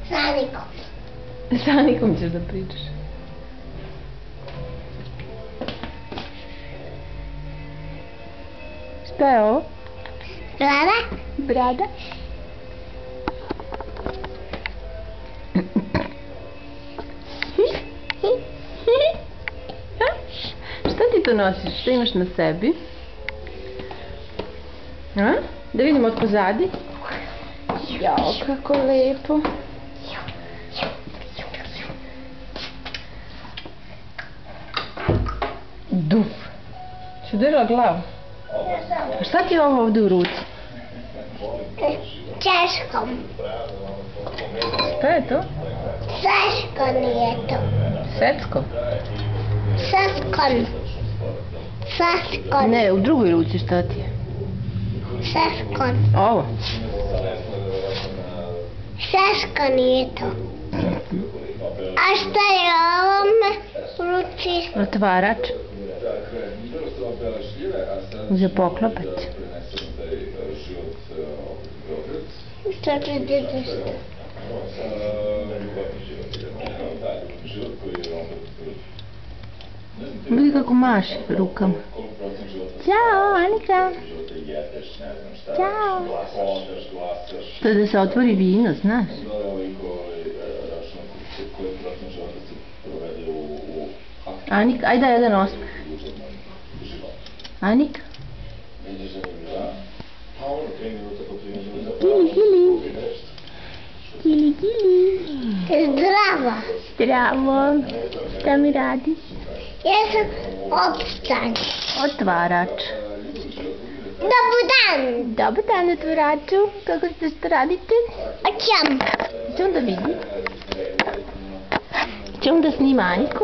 Sa Anikom. Sa Anikom ćeš da pričaš. Šta je ovo? Brada? Brada? Šta ti to nosiš? Šta imaš na sebi? A? Da vidimo od pozadi. Jao, kako lepo. Duf. Si udarila glavu? A šta ti je ovo ovdje u ruci? Češkom. Šta je to? Seškon je to. Secko? Seskon. Seskon. Ne, u drugoj ruci šta ti je? Seskon. Ovo? Seskon je to. A šta je ovome u ruci? Otvarač. Za poklopac. Šta ti vidiš? Vidi kako maše rukama. Ćao, Anika. Ćao. To je da se otvori vino, znaš? Anika, ajde jedan osmeh. Anika. Gili, gili. Gili, gili. Zdravo. Zdravo. Šta mi radiš? Ja sam opstan. Otvarač. Dobar dan. Dobar dan, otvaraču. Kako ste što radite? A čem? Ćemo da vidim. Ćemo da snima Aniku.